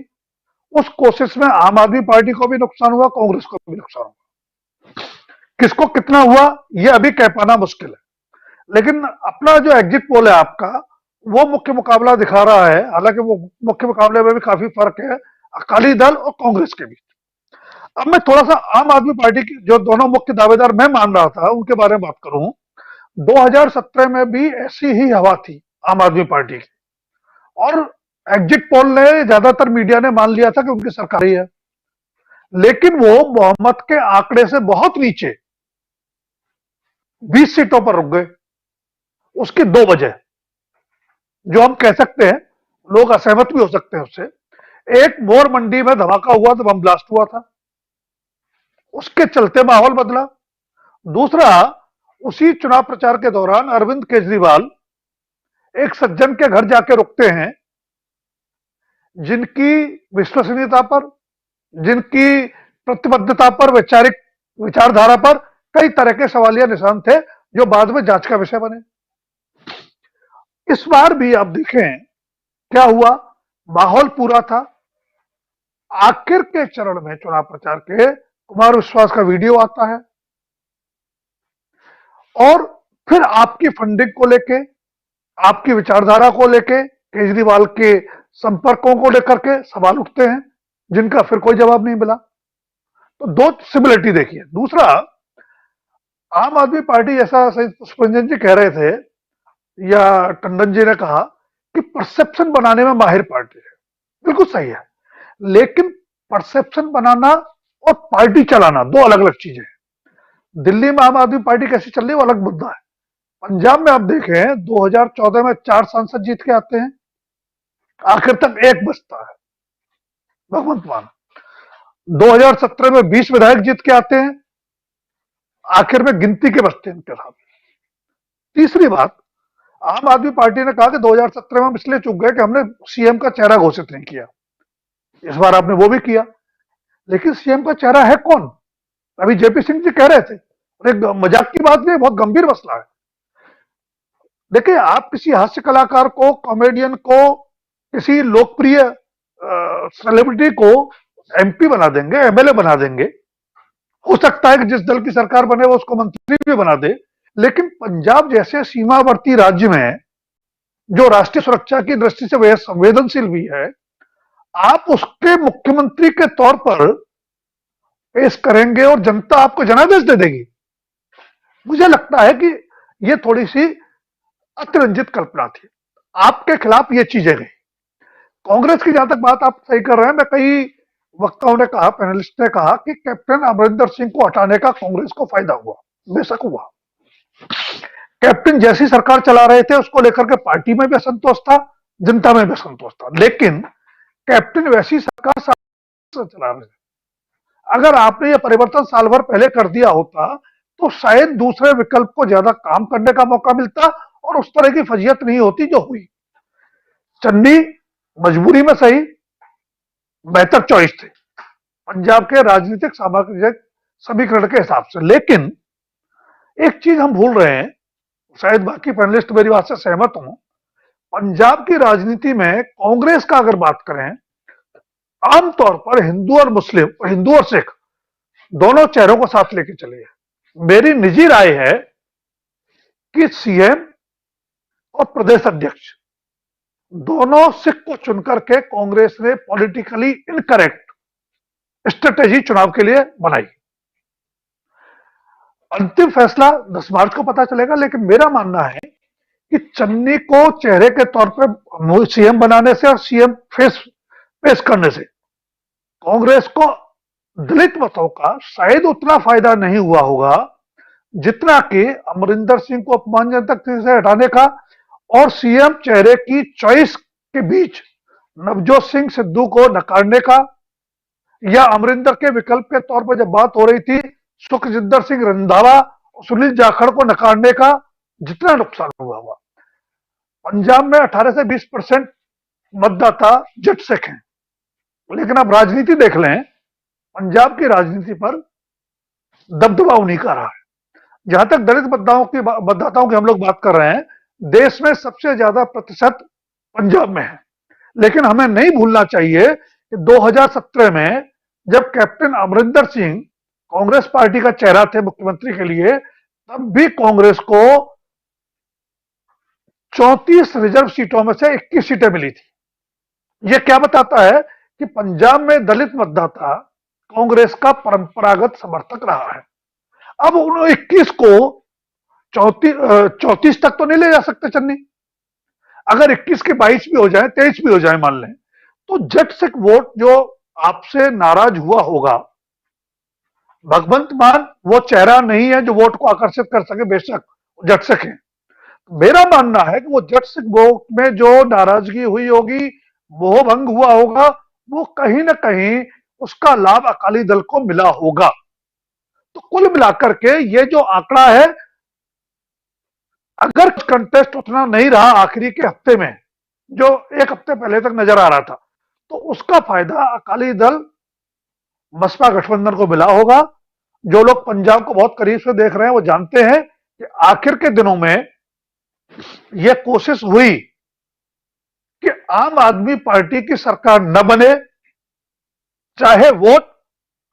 उस कोशिश में आम आदमी पार्टी को भी नुकसान हुआ, कांग्रेस को भी नुकसान हुआ। किसको कितना हुआ यह अभी कह पाना मुश्किल है, लेकिन अपना जो एग्जिट पोल है आपका वो मुख्य मुकाबला दिखा रहा है। हालांकि वो मुख्य मुकाबले में भी काफी फर्क है अकाली दल और कांग्रेस के बीच। अब मैं थोड़ा सा आम आदमी पार्टी की जो दोनों मुख्य दावेदार मैं मान रहा था उनके बारे में बात करूं। 2017 में भी ऐसी ही हवा थी आम आदमी पार्टी की, और एग्जिट पोल ने, ज्यादातर मीडिया ने मान लिया था कि उनकी सरकार ही है, लेकिन वो बहुमत के आंकड़े से बहुत नीचे 20 सीटों पर रुक गए। उसकी दो वजह जो हम कह सकते हैं, लोग असहमत भी हो सकते हैं उससे। एक, मोर मंडी में धमाका हुआ तो बम ब्लास्ट हुआ था, उसके चलते माहौल बदला। दूसरा, उसी चुनाव प्रचार के दौरान अरविंद केजरीवाल एक सज्जन के घर जाके रुकते हैं जिनकी विश्वसनीयता पर, जिनकी प्रतिबद्धता पर, वैचारिक विचारधारा पर कई तरह के सवालिया निशान थे जो बाद में जांच का विषय बने। इस बार भी आप देखें क्या हुआ, माहौल पूरा था। आखिर के चरण में चुनाव प्रचार के कुमार विश्वास का वीडियो आता है और फिर आपकी फंडिंग को लेके, आपकी विचारधारा को लेके, केजरीवाल के संपर्कों को लेकर के सवाल उठते हैं जिनका फिर कोई जवाब नहीं मिला। तो दो सिमिलरिटी देखिए। दूसरा, आम आदमी पार्टी, जैसा पुष्परंजन जी कह रहे थे या टंडन जी ने कहा कि परसेप्शन बनाने में माहिर पार्टी है, बिल्कुल सही है, लेकिन परसेप्शन बनाना और पार्टी चलाना दो अलग अलग चीजें हैं। दिल्ली में आम आदमी पार्टी कैसी चल रही है वो अलग मुद्दा है। पंजाब में आप देखें 2014 में 4 सांसद जीत के आते हैं, आखिर तक एक बचता है भगवंत मान। 2017 में 20 विधायक जीत के आते हैं, आखिर में गिनती के बचते हैं इनके साथ। तीसरी बात, आम आदमी पार्टी ने कहा कि 2017 में हम इसलिए चूक गए कि हमने सीएम का चेहरा घोषित नहीं किया। इस बार आपने वो भी किया, लेकिन सीएम का चेहरा है कौन? अभी जेपी सिंह जी कह रहे थे, और एक मजाक की बात नहीं, बहुत गंभीर मसला है। देखिए, आप किसी हास्य कलाकार को, कॉमेडियन को, किसी लोकप्रिय सेलिब्रिटी को एमपी बना देंगे, एमएलए बना देंगे, हो सकता है कि जिस दल की सरकार बने वो उसको मंत्री भी बना दे, लेकिन पंजाब जैसे सीमावर्ती राज्य में जो राष्ट्रीय सुरक्षा की दृष्टि से वह संवेदनशील भी है, आप उसके मुख्यमंत्री के तौर पर पेश करेंगे और जनता आपको जनादेश दे देगी। मुझे लगता है कि यह थोड़ी सी अतिरंजित कल्पना थी। आपके खिलाफ ये चीजें गई। कांग्रेस की जहां तक बात आप सही कर रहे हैं, मैं कई वक्ताओं ने कहा, पैनलिस्ट ने कहा कि कैप्टन अमरिंदर सिंह को हटाने का कांग्रेस को फायदा हुआ। बेशक हुआ। कैप्टन जैसी सरकार चला रहे थे उसको लेकर के पार्टी में भी असंतोष था, जनता में भी असंतोष था, लेकिन कैप्टन वैसी सरकार चला रहे थे। अगर आपने ये परिवर्तन साल भर पहले कर दिया होता तो शायद दूसरे विकल्प को ज्यादा काम करने का मौका मिलता और उस तरह की फजीयत नहीं होती जो हुई। चन्नी मजबूरी में सही बेहतर चॉइस थे पंजाब के राजनीतिक सामाजिक समीकरण के हिसाब से, लेकिन एक चीज हम भूल रहे हैं, शायद बाकी पैनलिस्ट मेरी बात से सहमत हों, पंजाब की राजनीति में कांग्रेस का अगर बात करें, आमतौर पर हिंदू और मुस्लिम, हिंदू और सिख दोनों चेहरों को साथ लेके चले हैं। मेरी निजी राय है कि सीएम और प्रदेश अध्यक्ष दोनों सिख को चुनकर के कांग्रेस ने पॉलिटिकली इनकरेक्ट स्ट्रेटेजी चुनाव के लिए बनाई। अंतिम फैसला 10 मार्च को पता चलेगा, लेकिन मेरा मानना है कि चन्नी को चेहरे के तौर पर सीएम बनाने से और सीएम पेश करने से कांग्रेस को दलित मतों का शायद उतना फायदा नहीं हुआ होगा जितना कि अमरिंदर सिंह को अपमानजनक से हटाने का और सीएम चेहरे की चॉइस के बीच नवजोत सिंह सिद्धू को नकारने का, या अमरिंदर के विकल्प के तौर पर जब बात हो रही थी सुखजिंदर सिंह रंधावा और सुनील जाखड़ को नकारने का जितना नुकसान हुआ होगा। पंजाब में 18 से 20% मतदाता जट सिख हैं, लेकिन आप राजनीति देख लें, पंजाब की राजनीति पर दबदबा उन्हीं का रहा है। जहां तक दलित मतदाताओं की हम लोग बात कर रहे हैं, देश में सबसे ज्यादा प्रतिशत पंजाब में है, लेकिन हमें नहीं भूलना चाहिए कि 2017 में जब कैप्टन अमरिंदर सिंह कांग्रेस पार्टी का चेहरा थे मुख्यमंत्री के लिए, तब भी कांग्रेस को 34 रिजर्व सीटों में से 21 सीटें मिली थी। यह क्या बताता है कि पंजाब में दलित मतदाता कांग्रेस का परंपरागत समर्थक रहा है। अब उन 21 को 34 तक तो नहीं ले जा सकते चन्नी। अगर 21 के 22 भी हो जाए, 23 भी हो जाए मान लें, तो जट सिख वोट जो आपसे नाराज हुआ होगा, भगवंत मान वो चेहरा नहीं है जो वोट को आकर्षित कर सके, बेशक जट सिख है। मेरा मानना है कि वो जट सिख वोट में जो नाराजगी हुई होगी, मोह भंग हुआ होगा, वो कहीं ना कहीं उसका लाभ अकाली दल को मिला होगा। तो कुल मिलाकर के ये जो आंकड़ा है, अगर कंटेस्ट उतना नहीं रहा आखिरी के हफ्ते में जो एक हफ्ते पहले तक नजर आ रहा था, तो उसका फायदा अकाली दल बसपा गठबंधन को मिला होगा। जो लोग पंजाब को बहुत करीब से देख रहे हैं वो जानते हैं कि आखिर के दिनों में यह कोशिश हुई कि आम आदमी पार्टी की सरकार न बने, चाहे वोट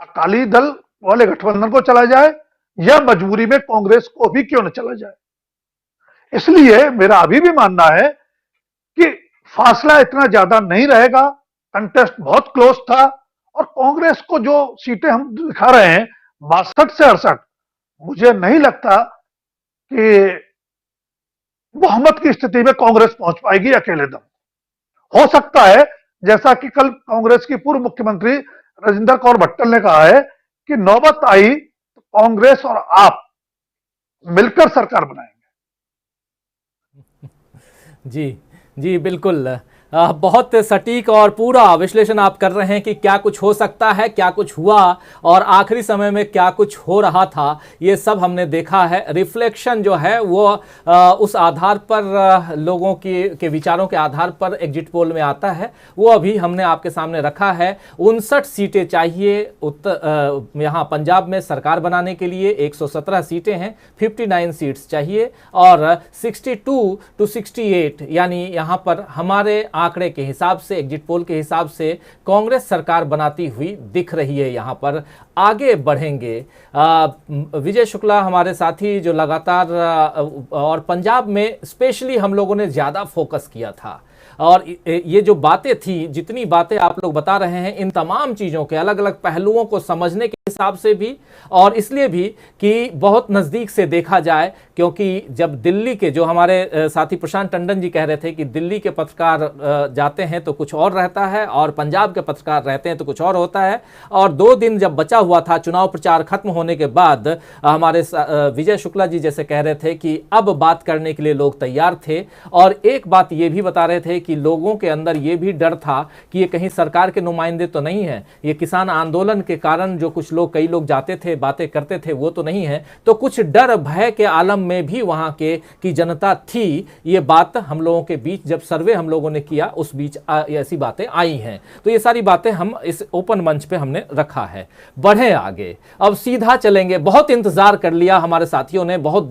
अकाली दल वाले गठबंधन को चला जाए या मजबूरी में कांग्रेस को भी क्यों न चला जाए। इसलिए मेरा अभी भी मानना है कि फासला इतना ज्यादा नहीं रहेगा, कंटेस्ट बहुत क्लोज था और कांग्रेस को जो सीटें हम दिखा रहे हैं 62 से 68, मुझे नहीं लगता कि बहुमत की स्थिति में कांग्रेस पहुंच पाएगी अकेले दम। हो सकता है जैसा कि कल कांग्रेस की पूर्व मुख्यमंत्री राजेंद्र कौर भट्टल ने कहा है कि नौबत आई तो कांग्रेस और आप मिलकर सरकार बनाएंगे। जी जी बिल्कुल, बहुत सटीक और पूरा विश्लेषण आप कर रहे हैं कि क्या कुछ हो सकता है, क्या कुछ हुआ और आखिरी समय में क्या कुछ हो रहा था, ये सब हमने देखा है। रिफ्लेक्शन जो है वो उस आधार पर लोगों के विचारों के आधार पर एग्जिट पोल में आता है, वो अभी हमने आपके सामने रखा है। 59 सीटें चाहिए यहाँ पंजाब में सरकार बनाने के लिए, 117 सीटें हैं, 59 सीट्स चाहिए और 62 to 68 यानी यहाँ पर हमारे आंकड़े के हिसाब से, एग्जिट पोल के हिसाब से कांग्रेस सरकार बनाती हुई दिख रही है। यहाँ पर आगे बढ़ेंगे। विजय शुक्ला हमारे साथी जो लगातार और पंजाब में स्पेशली हम लोगों ने ज़्यादा फोकस किया था और ये जो बातें थी, जितनी बातें आप लोग बता रहे हैं, इन तमाम चीज़ों के अलग अलग पहलुओं को समझने के हिसाब से भी और इसलिए भी कि बहुत नज़दीक से देखा जाए, क्योंकि जब दिल्ली के जो हमारे साथी प्रशांत टंडन जी कह रहे थे कि दिल्ली के पत्रकार जाते हैं तो कुछ और रहता है और पंजाब के पत्रकार रहते हैं तो कुछ और होता है। और 2 दिन जब बचा हुआ था चुनाव प्रचार खत्म होने के बाद, हमारे विजय शुक्ला जी जैसे कह रहे थे कि अब बात करने के लिए लोग तैयार थे। और एक बात ये भी बता रहे थे कि लोगों के अंदर ये भी डर था कि ये कहीं सरकार के नुमाइंदे तो नहीं है, ये किसान आंदोलन के कारण जो कुछ लोग, कई लोग जाते थे बातें करते थे, वो तो नहीं है। तो कुछ डर भय के आलम में भी वहां के की जनता थी। ये बात हम लोगों के बीच जब सर्वे हम लोगों ने किया उस बीच ऐसी बातें आई हैं। तो ये सारी बातें हम इस ओपन मंच पे हमने रखा है। बढ़े आगे, अब सीधा चलेंगे। बहुत इंतजार कर लिया हमारे साथियों ने, बहुत